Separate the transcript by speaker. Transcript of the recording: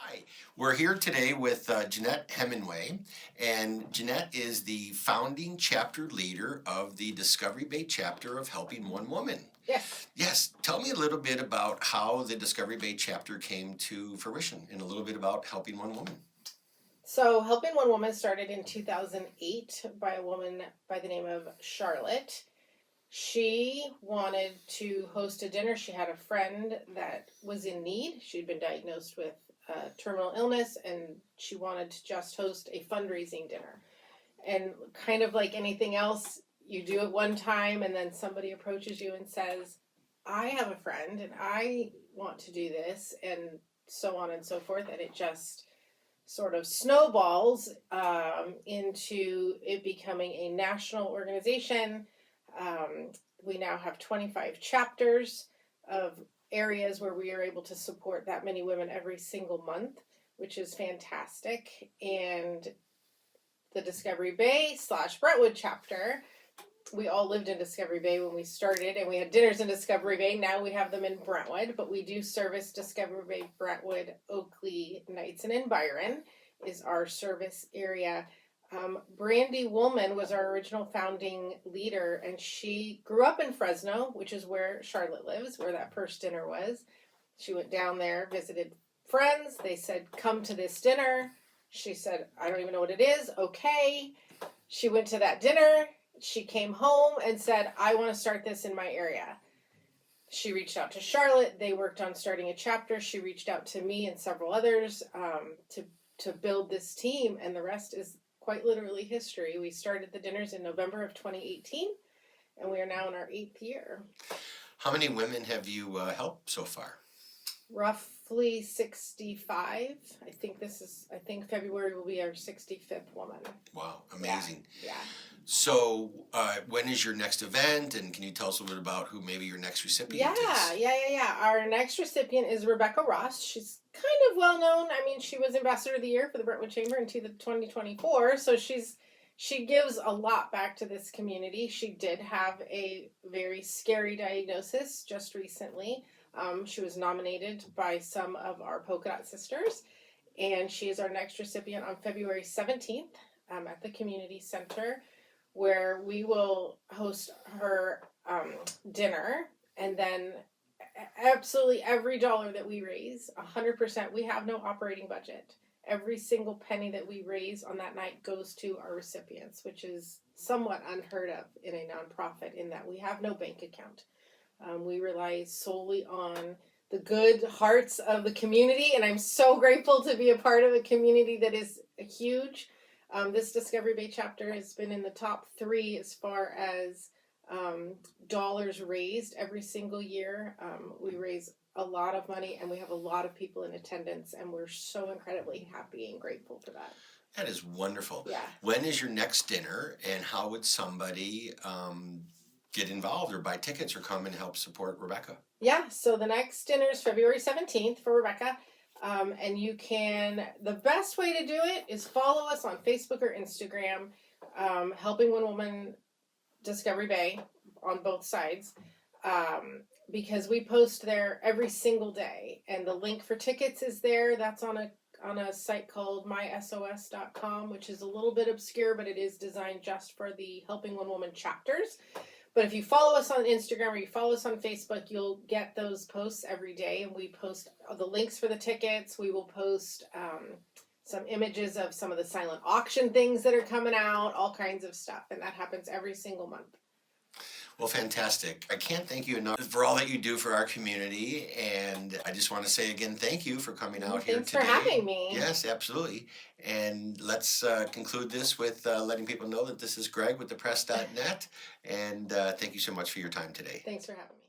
Speaker 1: Hi, we're here today with Jeanette Hemingway, and Jeanette is the founding chapter leader of the Discovery Bay chapter of Helping One Woman.
Speaker 2: Yes.
Speaker 1: Yes, tell me a little bit about how the Discovery Bay chapter came to fruition and a little bit about Helping One Woman.
Speaker 2: So, Helping One Woman started in 2008 by a woman by the name of Charlotte. She wanted to host a dinner. She had a friend that was in need. She'd been diagnosed with terminal illness, and she wanted to just host a fundraising dinner. And kind of like anything else, you do it one time, and then somebody approaches you and says, I have a friend, and I want to do this, and so on and so forth. And it just sort of snowballs into it becoming a national organization. We now have 25 chapters of areas where we are able to support that many women every single month, which is fantastic. And the Discovery Bay / Brentwood chapter, we all lived in Discovery Bay when we started, and we had dinners in Discovery Bay. Now we have them in Brentwood, but we do service Discovery Bay, Brentwood, Oakley, Knightson, and Byron is our service area. Brandy Woolman was our original founding leader, and she grew up in Fresno, which is where Charlotte lives, where that first dinner was. She went down there, visited friends. They said, come to this dinner. She said, I don't even know what it is. Okay. She went to that dinner. She came home and said, I want to start this in my area. She reached out to Charlotte. They worked on starting a chapter. She reached out to me and several others to build this team, and the rest is quite literally history. We started the dinners in November of 2018, and we are now in our 8th year.
Speaker 1: How many women have you helped so far?
Speaker 2: Roughly 65. I think February will be our 65th woman.
Speaker 1: Wow, amazing.
Speaker 2: Yeah.
Speaker 1: So, when is your next event, and can you tell us a little bit about who maybe your next recipient is?
Speaker 2: Yeah. Our next recipient is Rebecca Ross. She's kind of well known. I mean, she was Ambassador of the Year for the Brentwood Chamber in 2024, so she gives a lot back to this community. She did have a very scary diagnosis just recently. She was nominated by some of our Polka Dot sisters, and she is our next recipient on February 17th at the community center, where we will host her dinner, and then absolutely every dollar that we raise, 100%, we have no operating budget. Every single penny that we raise on that night goes to our recipients, which is somewhat unheard of in a nonprofit in that we have no bank account. We rely solely on the good hearts of the community, and I'm so grateful to be a part of a community that is huge. This Discovery Bay chapter has been in the top 3 as far as dollars raised every single year. We raise a lot of money, and we have a lot of people in attendance, and we're so incredibly happy and grateful for that.
Speaker 1: That is wonderful.
Speaker 2: Yeah.
Speaker 1: When is your next dinner, and how would somebody get involved or buy tickets or come and help support Rebecca?
Speaker 2: Yeah, so the next dinner is February 17th for Rebecca. And the best way to do it is follow us on Facebook or Instagram, Helping One Woman Discovery Bay on both sides, because we post there every single day, and the link for tickets is there. That's on a site called mysos.com, which is a little bit obscure, but it is designed just for the Helping One Woman chapters. But if you follow us on Instagram or you follow us on Facebook, you'll get those posts every day. And we post the links for the tickets. We will post some images of some of the silent auction things that are coming out, all kinds of stuff. And that happens every single month.
Speaker 1: Well, fantastic. I can't thank you enough for all that you do for our community. And I just want to say again, thank you for coming out here today.
Speaker 2: Thanks for having me.
Speaker 1: Yes, absolutely. And let's conclude this with letting people know that this is Greg with thepress.net. And thank you so much for your time today.
Speaker 2: Thanks for having me.